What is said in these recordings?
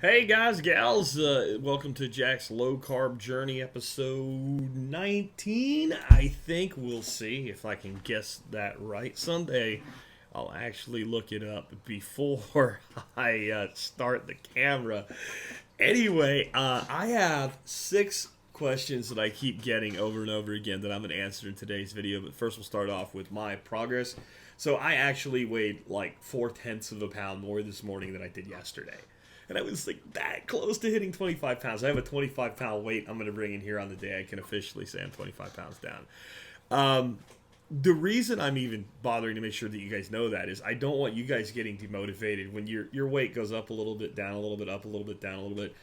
Hey guys, gals, welcome to Jack's Low Carb Journey episode 19. I think we'll see if I can guess that right. Someday I'll actually look it up before I start the camera. Anyway, I have 6 questions that I keep getting over and over again that I'm going to answer in today's video. But first, we'll start off with my progress. So I actually weighed like 4/10 of a pound more this morning than I did yesterday. And I was like that close to hitting 25 pounds. I have a 25-pound weight I'm going to bring in here on the day I can officially say I'm 25 pounds down. The reason I'm even bothering to make sure that you guys know that is I don't want you guys getting demotivated when your weight goes up a little bit, down a little bit, up a little bit, down a little bit.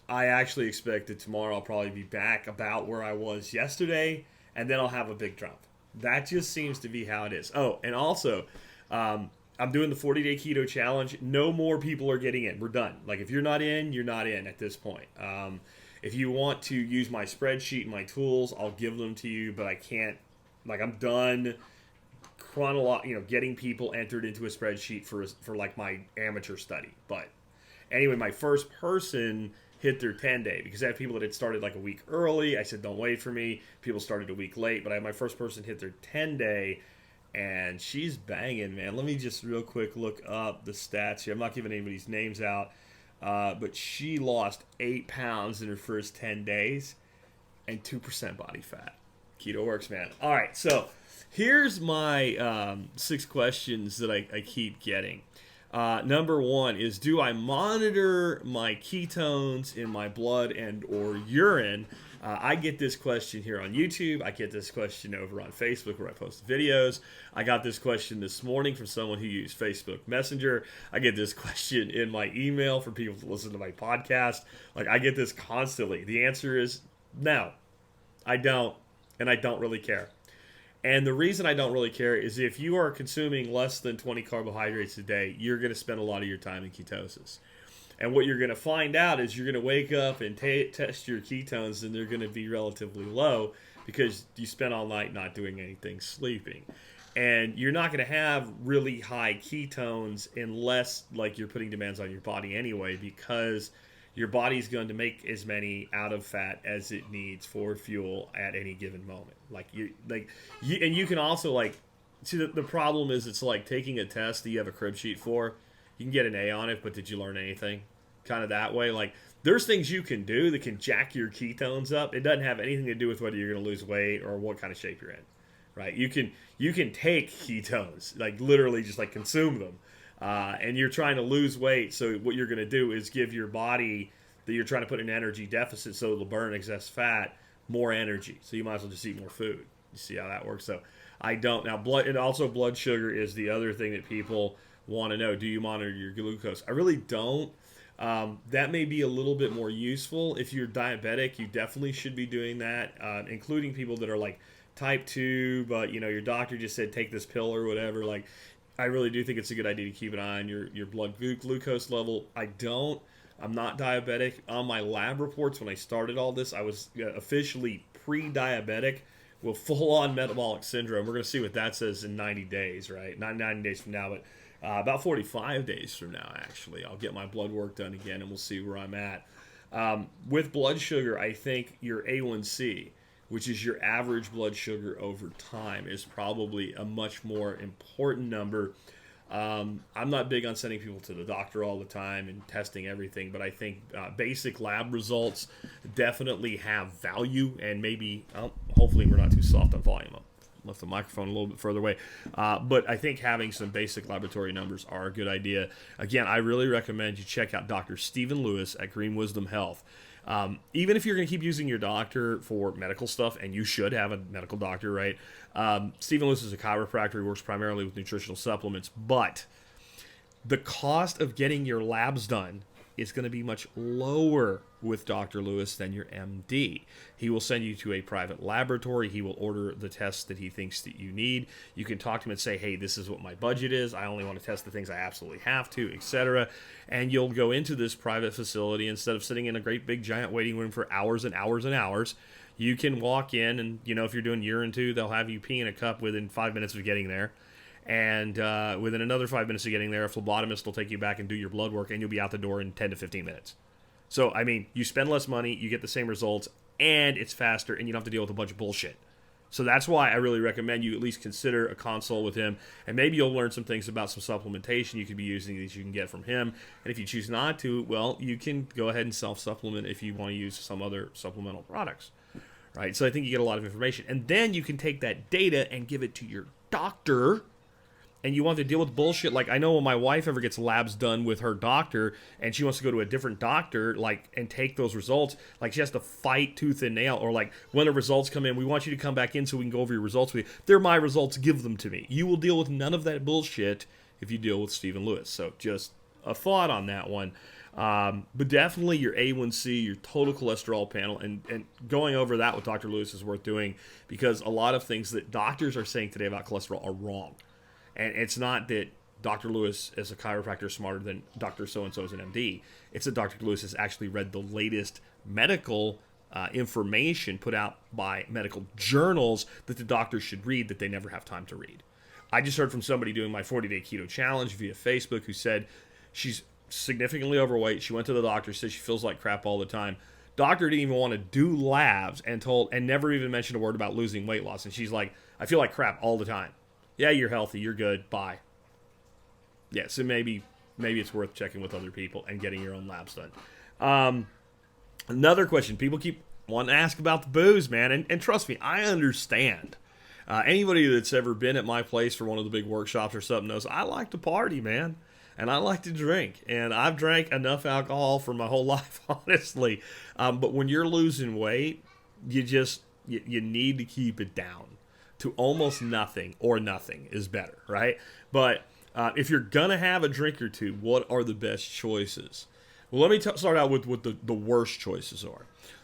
I actually expect that tomorrow I'll probably be back about where I was yesterday, and then I'll have a big drop. That just seems to be how it is. Oh, and also, I'm doing the 40-day keto challenge. No more people are getting in. We're done. Like, if you're not in, you're not in at this point. If you want to use my spreadsheet and my tools, I'll give them to you, but I can't. Like, I'm done getting people entered into a spreadsheet for like my amateur study. But anyway, my first person hit their 10-day because I had people that had started like a week early. I said, don't wait for me. People started a week late, but I had my first person hit their 10-day, and she's banging, man. Let me just real quick look up the stats here. I'm not giving anybody's names out, but she lost 8 pounds in her first 10 days and 2% body fat. Keto works, man. All right, so here's my 6 questions that I keep getting. Number one is, do I monitor my ketones in my blood and or urine? I get this question here on YouTube. I get this question over on Facebook where I post videos. I got this question this morning from someone who used Facebook Messenger. I get this question in my email from people who listen to my podcast. Like, I get this constantly. The answer is no, I don't, and I don't really care. And the reason I don't really care is if you are consuming less than 20 carbohydrates a day, you're going to spend a lot of your time in ketosis. And what you're going to find out is you're going to wake up and test your ketones, and they're going to be relatively low because you spent all night not doing anything, sleeping. And you're not going to have really high ketones unless like you're putting demands on your body anyway, because your body's going to make as many out of fat as it needs for fuel at any given moment. And you can also see the problem is it's like taking a test that you have a crib sheet for. You can get an A on it, but did you learn anything? Kind of that way. Like, there's things you can do that can jack your ketones up. It doesn't have anything to do with whether you're going to lose weight or what kind of shape you're in, right? You can take ketones, like literally just like consume them, and you're trying to lose weight. So what you're going to do is give your body that you're trying to put in an energy deficit so it'll burn excess fat more energy. So you might as well just eat more food. You see how that works? So I don't now blood, and also blood sugar is the other thing that people want to know. Do you monitor your glucose? I really don't. That may be a little bit more useful if you're diabetic. You definitely should be doing that, including people that are like type 2, but your doctor just said take this pill or whatever. Like, I really do think it's a good idea to keep an eye on your blood glucose level. I'm not diabetic. On my lab reports when I started all this, I was officially pre-diabetic with full-on metabolic syndrome. We're going to see what that says in 90 days, right? Not 90 days from now, but about 45 days from now, actually. I'll get my blood work done again, and we'll see where I'm at. With blood sugar, I think your A1C, which is your average blood sugar over time, is probably a much more important number. I'm not big on sending people to the doctor all the time and testing everything, but I think basic lab results definitely have value, and maybe, hopefully we're not too soft on volume. I'll lift the microphone a little bit further away. But I think having some basic laboratory numbers are a good idea. Again, I really recommend you check out Dr. Stephen Lewis at Green Wisdom Health. Even if you're going to keep using your doctor for medical stuff, and you should have a medical doctor, right? Stephen Lewis is a chiropractor. He works primarily with nutritional supplements, but the cost of getting your labs done is going to be much lower with Dr. Lewis than your MD. He will send you to a private laboratory. He will order the tests that he thinks that you need. You can talk to him and say, hey, this is what my budget is. I only want to test the things I absolutely have to, etc. And you'll go into this private facility instead of sitting in a great big giant waiting room for hours and hours and hours. You can walk in and, if you're doing urine too, they'll have you pee in a cup within 5 minutes of getting there. And within another 5 minutes of getting there, a phlebotomist will take you back and do your blood work, and you'll be out the door in 10 to 15 minutes. So, I mean, you spend less money, you get the same results, and it's faster, and you don't have to deal with a bunch of bullshit. So that's why I really recommend you at least consider a consult with him, and maybe you'll learn some things about some supplementation you could be using that you can get from him. And if you choose not to, well, you can go ahead and self-supplement if you want to use some other supplemental products, right? So I think you get a lot of information. And then you can take that data and give it to your doctor. And you want to deal with bullshit. Like, I know when my wife ever gets labs done with her doctor and she wants to go to a different doctor, like, and take those results, like, she has to fight tooth and nail. Or, like, when the results come in, we want you to come back in so we can go over your results with you. They're my results. Give them to me. You will deal with none of that bullshit if you deal with Stephen Lewis. So, just a thought on that one. But definitely your A1C, your total cholesterol panel, and going over that with Dr. Lewis is worth doing, because a lot of things that doctors are saying today about cholesterol are wrong. And it's not that Dr. Lewis as a chiropractor is smarter than Dr. So-and-so as an MD. It's that Dr. Lewis has actually read the latest medical information put out by medical journals that the doctors should read that they never have time to read. I just heard from somebody doing my 40-day keto challenge via Facebook who said she's significantly overweight. She went to the doctor, said she feels like crap all the time. Doctor didn't even want to do labs and never even mentioned a word about losing weight loss. And she's like, I feel like crap all the time. Yeah, you're healthy. You're good. Bye. Yeah, so maybe it's worth checking with other people and getting your own labs done. Another question. People keep wanting to ask about the booze, man. And trust me, I understand. Anybody that's ever been at my place for one of the big workshops or something knows I like to party, man. And I like to drink. And I've drank enough alcohol for my whole life, honestly. But when you're losing weight, you need to keep it down to almost nothing, or nothing is better, right? But if you're going to have a drink or two, what are the best choices? Well, let me start out with what the worst choices are.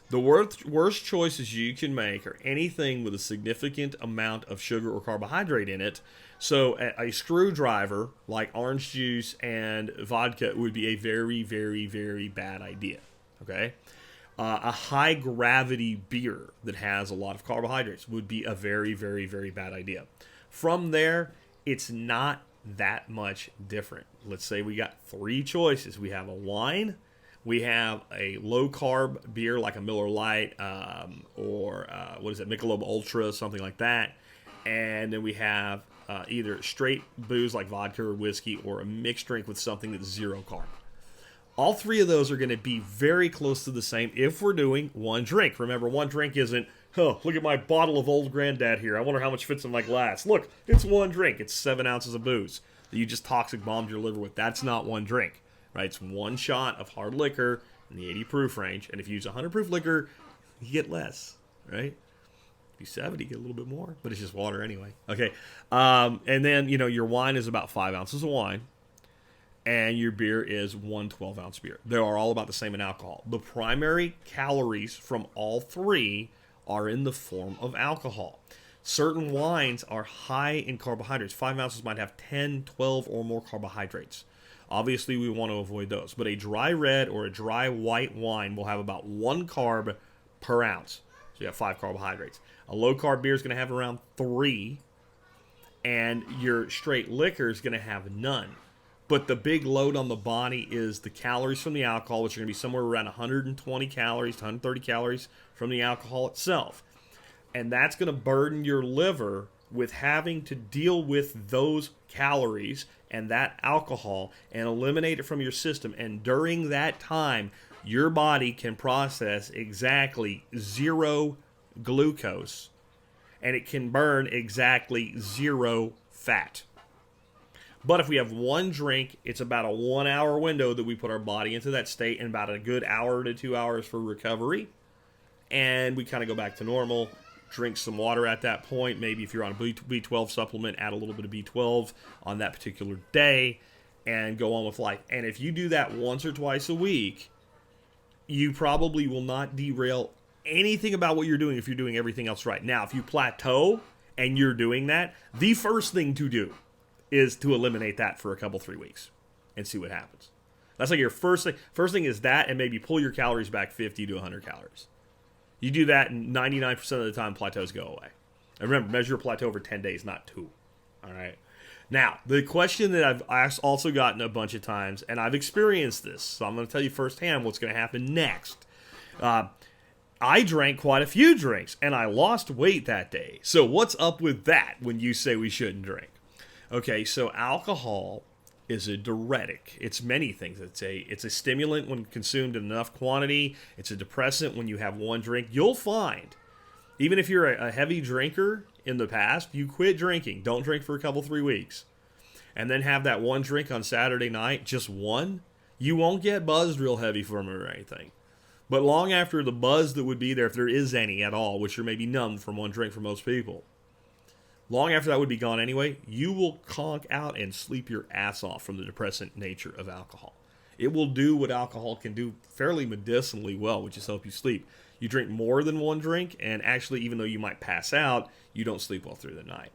The worst choices you can make are anything with a significant amount of sugar or carbohydrate in it. So a screwdriver like orange juice and vodka would be a very, very, very bad idea, okay? A high-gravity beer that has a lot of carbohydrates would be a very, very, very bad idea. From there, it's not that much different. Let's say we got three choices. We have a wine, we have a low-carb beer like a Miller Lite or Michelob Ultra, something like that. And then we have either straight booze like vodka or whiskey, or a mixed drink with something that's zero carb. All three of those are going to be very close to the same if we're doing one drink. Remember, one drink isn't, look at my bottle of Old Granddad here. I wonder how much fits in my glass. Look, it's one drink. It's 7 ounces of booze that you just toxic bombed your liver with. That's not one drink, right? It's one shot of hard liquor in the 80 proof range. And if you use 100 proof liquor, you get less, right? If you 70, you get a little bit more, but it's just water anyway. Okay. And then, your wine is about 5 ounces of wine. And your beer is 1 12-ounce beer. They are all about the same in alcohol. The primary calories from all three are in the form of alcohol. Certain wines are high in carbohydrates. 5 ounces might have 10, 12, or more carbohydrates. Obviously, we want to avoid those. But a dry red or a dry white wine will have about 1 carb per ounce. So you have 5 carbohydrates. A low-carb beer is going to have around 3. And your straight liquor is going to have none. But the big load on the body is the calories from the alcohol, which are going to be somewhere around 120 calories to 130 calories from the alcohol itself. And that's going to burden your liver with having to deal with those calories and that alcohol and eliminate it from your system. And during that time, your body can process exactly 0 glucose, and it can burn exactly 0 fat. But if we have one drink, it's about a 1 hour window that we put our body into that state, and about a good hour to 2 hours for recovery. And we kind of go back to normal, drink some water at that point. Maybe if you're on a B12 supplement, add a little bit of B12 on that particular day and go on with life. And if you do that once or twice a week, you probably will not derail anything about what you're doing if you're doing everything else right. Now, if you plateau and you're doing that, the first thing to do is to eliminate that for a couple, 3 weeks and see what happens. That's like your first thing. First thing is that, and maybe pull your calories back 50 to 100 calories. You do that, and 99% of the time, plateaus go away. And remember, measure a plateau over 10 days, not 2. All right. Now, the question that also gotten a bunch of times, and I've experienced this, so I'm going to tell you firsthand what's going to happen next. I drank quite a few drinks, and I lost weight that day. So what's up with that when you say we shouldn't drink? Okay, so alcohol is a diuretic. It's many things. It's a stimulant when consumed in enough quantity. It's a depressant when you have one drink. You'll find, even if you're a heavy drinker in the past, you quit drinking. Don't drink for a couple, 3 weeks. And then have that one drink on Saturday night, just one. You won't get buzzed real heavy from it or anything. But long after the buzz that would be there, if there is any at all, which you're maybe numb from one drink for most people, long after that would be gone anyway, you will conk out and sleep your ass off from the depressant nature of alcohol. It will do what alcohol can do fairly medicinally well, which is help you sleep. You drink more than one drink, and actually, even though you might pass out, you don't sleep well through the night.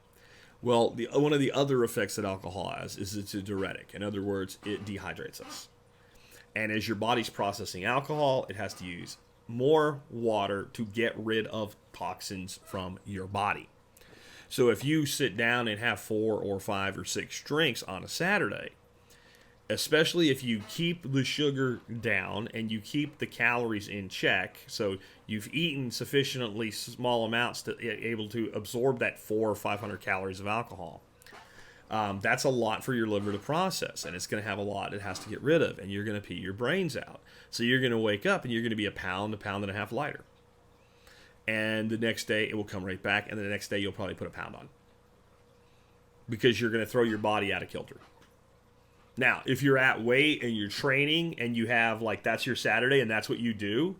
Well, one of the other effects that alcohol has is it's a diuretic. In other words, it dehydrates us. And as your body's processing alcohol, it has to use more water to get rid of toxins from your body. So if you sit down and have 4 or 5 or 6 drinks on a Saturday, especially if you keep the sugar down and you keep the calories in check, so you've eaten sufficiently small amounts to be able to absorb that 400 or 500 calories of alcohol, that's a lot for your liver to process, and it's going to have a lot it has to get rid of, and you're going to pee your brains out. So you're going to wake up and you're going to be a pound and a half lighter. And the next day it will come right back, and the next day you'll probably put a pound on. Because you're going to throw your body out of kilter. Now, if you're at weight and you're training and you have, like, that's your Saturday and that's what you do,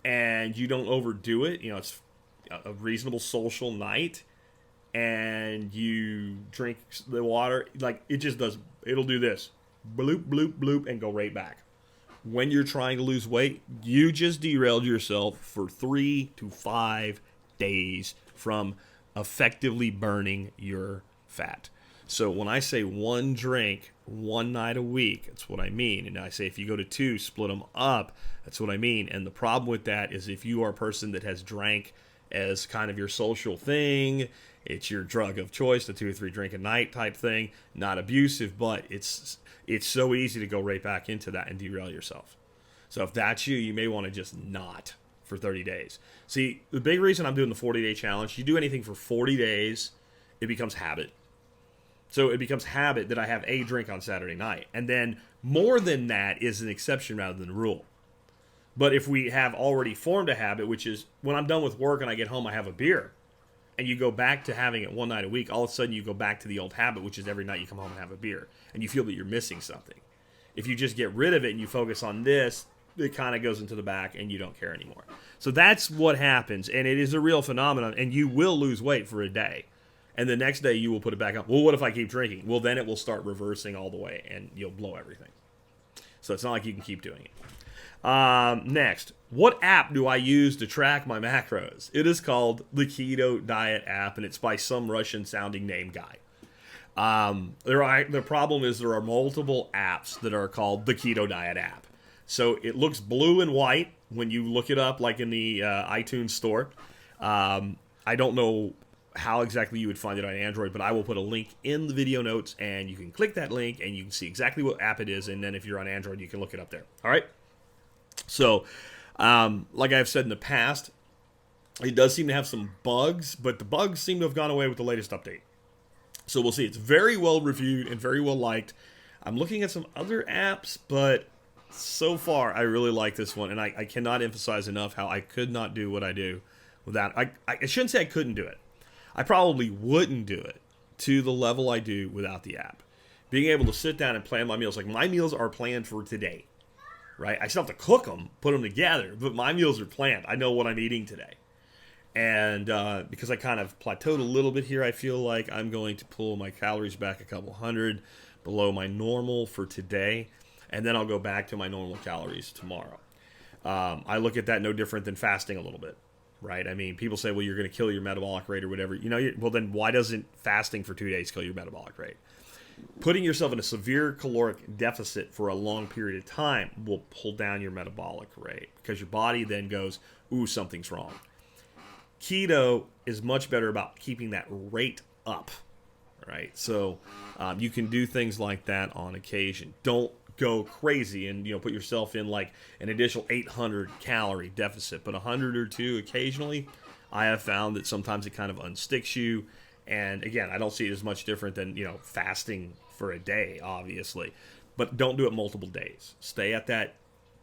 and you don't overdo it, it's a reasonable social night, and you drink the water, like, it'll do this. Bloop, bloop, bloop, and go right back. When you're trying to lose weight, you just derailed yourself for 3 to 5 days from effectively burning your fat. So when I say one drink, one night a week, that's what I mean. And I say if you go to 2, split them up, that's what I mean. And the problem with that is if you are a person that has drank as kind of your social thing, it's your drug of choice, the 2 or 3 drink a night type thing, not abusive, but it's so easy to go right back into that and derail yourself. So if that's you, you may want to just not for 30 days. See, the big reason I'm doing the 40-day challenge, you do anything for 40 days, it becomes habit. So it becomes habit that I have a drink on Saturday night. And then more than that is an exception rather than a rule. But if we have already formed a habit, which is when I'm done with work and I get home, I have a beer, and you go back to having it one night a week, all of a sudden you go back to the old habit, which is every night you come home and have a beer, and you feel that you're missing something. If you just get rid of it and you focus on this, it kind of goes into the back and you don't care anymore. So that's what happens, and it is a real phenomenon, and you will lose weight for a day. And the next day you will put it back up. Well, what if I keep drinking? Well, then it will start reversing all the way, and you'll blow everything. So it's not like you can keep doing it. Next, what app do I use to track my macros? It is called the Keto Diet app, and it's by some Russian-sounding name guy. The problem is there are multiple apps that are called the Keto Diet app. So it looks blue and white when you look it up, like in the iTunes store. I don't know how exactly you would find it on Android, but I will put a link in the video notes, and you can click that link, and you can see exactly what app it is, and then if you're on Android, you can look it up there. All right? So, like I've said in the past, it does seem to have some bugs, but the bugs seem to have gone away with the latest update. So we'll see. It's very well reviewed and very well liked. I'm looking at some other apps, but so far I really like this one, and I cannot emphasize enough how I could not do what I do without. I shouldn't say I couldn't do it. I probably wouldn't do it to the level I do without the app. Being able to sit down and plan my meals, like my meals are planned for today, right? I still have to cook them, put them together, but my meals are planned. I know what I'm eating today. And because I kind of plateaued a little bit here, I feel like I'm going to pull my calories back a couple hundred below my normal for today, and then I'll go back to my normal calories tomorrow. I look at that no different than fasting a little bit. Right? I mean, people say, well, you're going to kill your metabolic rate or whatever. Well, then why doesn't fasting for 2 days kill your metabolic rate? Putting yourself in a severe caloric deficit for a long period of time will pull down your metabolic rate because your body then goes, ooh, something's wrong. Keto is much better about keeping that rate up, right? So you can do things like that on occasion. Don't go crazy and put yourself in like an additional 800 calorie deficit, but 100 or two occasionally. I have found that sometimes it kind of unsticks you, and again, I don't see it as much different than fasting for a day, obviously, but don't do it multiple days. Stay at that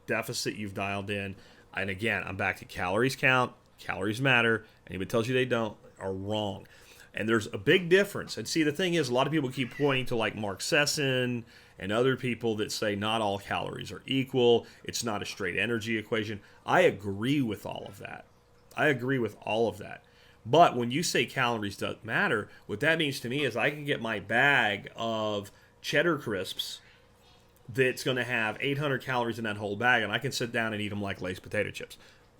deficit you've dialed in, and again, I'm back to calories count. Calories matter. Anybody tells you they don't are wrong. And there's a big difference. And see, the thing is, a lot of people keep pointing to like Mark Sesson and other people that say not all calories are equal. It's not a straight energy equation. I agree with all of that. But when you say calories don't matter, what that means to me is I can get my bag of cheddar crisps that's going to have 800 calories in that whole bag, and I can sit down and eat them like Lay's potato chips.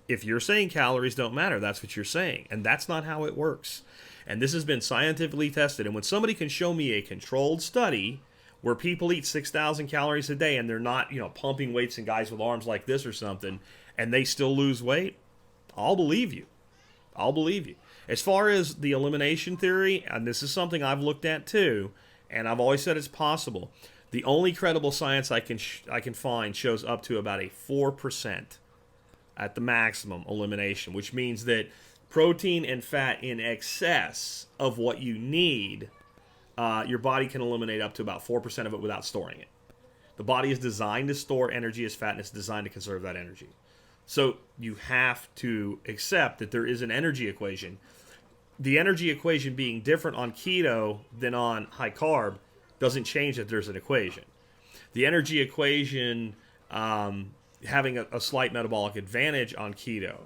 If you're saying calories don't matter, that's what you're saying. And that's not how it works. And this has been scientifically tested. And when somebody can show me a controlled study where people eat 6,000 calories a day and they're not, pumping weights and guys with arms like this or something, and they still lose weight, I'll believe you. As far as the elimination theory, and this is something I've looked at too, and I've always said it's possible. The only credible science I can find shows up to about a 4% at the maximum elimination, which means that protein and fat in excess of what you need, your body can eliminate up to about 4% of it without storing it. The body is designed to store energy as fat, and it's designed to conserve that energy. So you have to accept that there is an energy equation. The energy equation being different on keto than on high carb doesn't change that there's an equation. The energy equation having a slight metabolic advantage on keto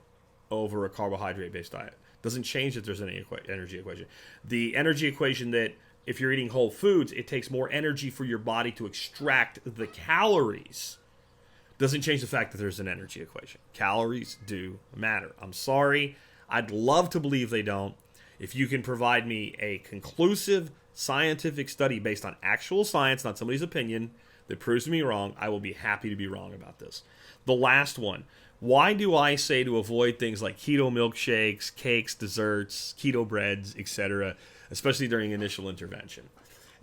over a carbohydrate-based diet doesn't change that there's any energy equation. The energy equation that if you're eating whole foods, it takes more energy for your body to extract the calories, doesn't change the fact that there's an energy equation. Calories do matter. I'm sorry. I'd love to believe they don't. If you can provide me a conclusive scientific study based on actual science, not somebody's opinion, that proves me wrong, I will be happy to be wrong about this. The last one. Why do I say to avoid things like keto milkshakes, cakes, desserts, keto breads, etc., especially during initial intervention?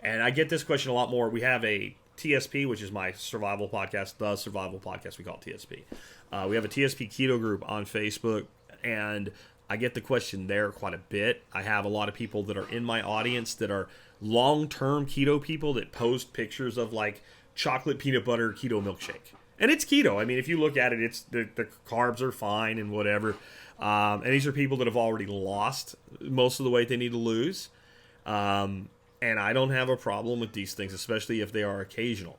And I get this question a lot more. We have a TSP, which is my survival podcast, the survival podcast, we call it TSP. We have a TSP keto group on Facebook, and I get the question there quite a bit. I have a lot of people that are in my audience that are long-term keto people that post pictures of like chocolate peanut butter keto milkshake. And it's keto. I mean, if you look at it, it's the carbs are fine and whatever. And these are people that have already lost most of the weight they need to lose. And I don't have a problem with these things, especially if they are occasional.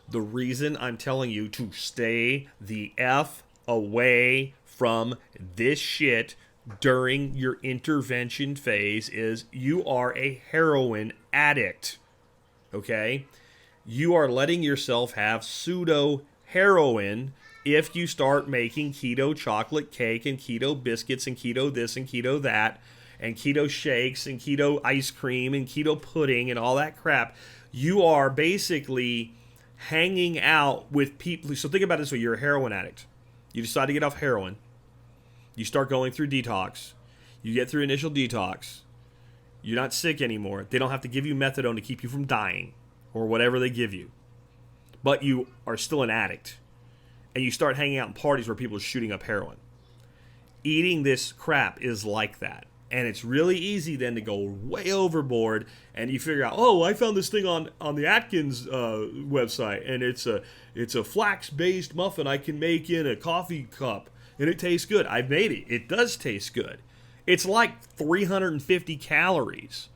The reason I'm telling you to stay the F away from this shit during your intervention phase is you are a heroin addict. Okay? You are letting yourself have pseudo heroin if you start making keto chocolate cake and keto biscuits and keto this and keto that and keto shakes and keto ice cream and keto pudding and all that crap. You are basically hanging out with people. So think about it this way. You're a heroin addict. You decide to get off heroin. You start going through detox. You get through initial detox. You're not sick anymore. They don't have to give you methadone to keep you from dying or whatever they give you. But you are still an addict. And you start hanging out in parties where people are shooting up heroin. Eating this crap is like that. And it's really easy then to go way overboard and you figure out, oh, I found this thing on the Atkins website, and it's a flax-based muffin I can make in a coffee cup, and it tastes good. I've made it. It does taste good. It's like 350 calories.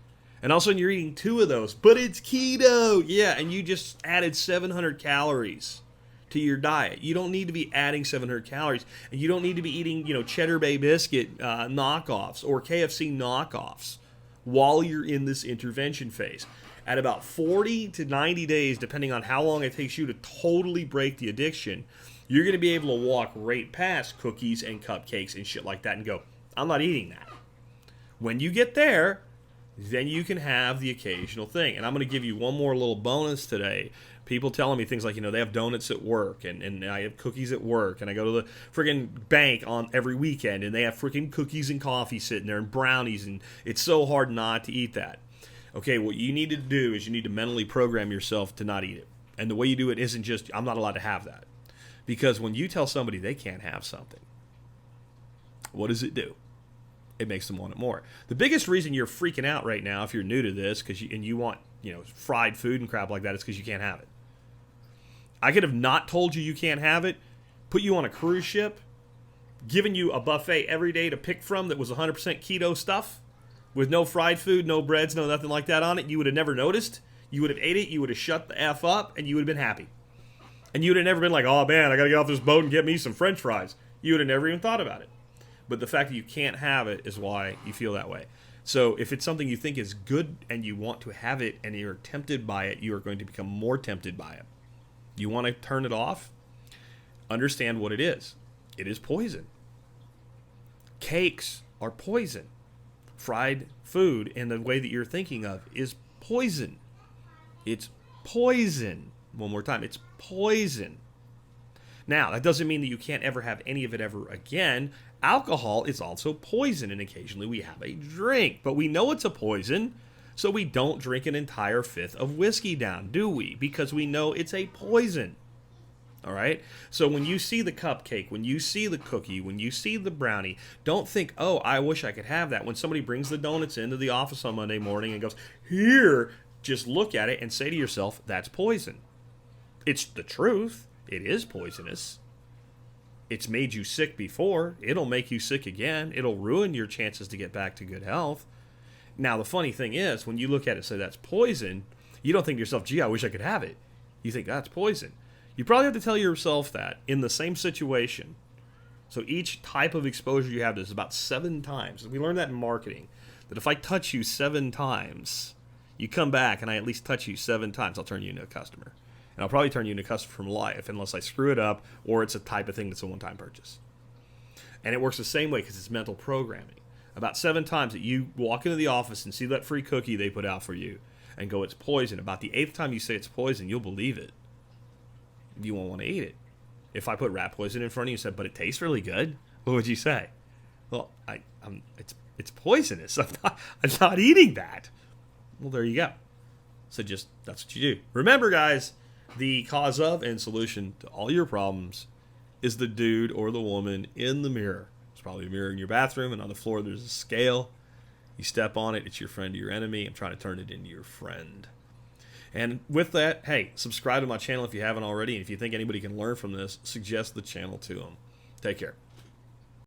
And all of a sudden you're eating 2 of those, but it's keto. Yeah, and you just added 700 calories to your diet. You don't need to be adding 700 calories, and you don't need to be eating, Cheddar Bay biscuit knockoffs or KFC knockoffs while you're in this intervention phase. At about 40 to 90 days, depending on how long it takes you to totally break the addiction, you're going to be able to walk right past cookies and cupcakes and shit like that and go, I'm not eating that. When you get there, then you can have the occasional thing. And I'm going to give you one more little bonus today. People telling me things like, they have donuts at work, and I have cookies at work, and I go to the friggin' bank on every weekend, and they have freaking cookies and coffee sitting there, and brownies, and it's so hard not to eat that. Okay, what you need to do is you need to mentally program yourself to not eat it. And the way you do it isn't just, I'm not allowed to have that. Because when you tell somebody they can't have something, what does it do? It makes them want it more. The biggest reason you're freaking out right now, if you're new to this, and you want, fried food and crap like that, is because you can't have it. I could have not told you can't have it, put you on a cruise ship, given you a buffet every day to pick from that was 100% keto stuff, with no fried food, no breads, no nothing like that on it. You would have never noticed. You would have ate it. You would have shut the F up, and you would have been happy. And you would have never been like, oh man, I got to get off this boat and get me some French fries. You would have never even thought about it. But the fact that you can't have it is why you feel that way. So if it's something you think is good and you want to have it and you're tempted by it, you are going to become more tempted by it. You want to turn it off? Understand what it is. It is poison. Cakes are poison. Fried food in the way that you're thinking of is poison. It's poison. One more time. It's poison. Now, that doesn't mean that you can't ever have any of it ever again. Alcohol is also poison, and occasionally we have a drink. But we know it's a poison, so we don't drink an entire fifth of whiskey down, do we? Because we know it's a poison. All right? So when you see the cupcake, when you see the cookie, when you see the brownie, don't think, oh, I wish I could have that. When somebody brings the donuts into the office on Monday morning and goes, here, just look at it and say to yourself, that's poison. It's the truth. It is poisonous. It's made you sick before. It'll make you sick again. It'll ruin your chances to get back to good health. Now, the funny thing is, when you look at it and say that's poison, you don't think to yourself, gee, I wish I could have it. You think that's poison. You probably have to tell yourself that in the same situation. So each type of exposure you have is about 7 times. We learned that in marketing, that if I touch you 7 times, you come back and I at least touch you 7 times, I'll turn you into a customer. And I'll probably turn you into a customer from life unless I screw it up or it's a type of thing that's a one-time purchase. And it works the same way because it's mental programming. About 7 times that you walk into the office and see that free cookie they put out for you and go, it's poison. About the 8th time you say it's poison, you'll believe it. You won't want to eat it. If I put rat poison in front of you and said, but it tastes really good, what would you say? Well, it's poisonous. I'm not eating that. Well, there you go. So that's what you do. Remember, guys, the cause of and solution to all your problems is the dude or the woman in the mirror. There's probably a mirror in your bathroom, and on the floor there's a scale. You step on it, it's your friend or your enemy. I'm trying to turn it into your friend. And with that, hey, subscribe to my channel if you haven't already. And if you think anybody can learn from this, suggest the channel to them. Take care.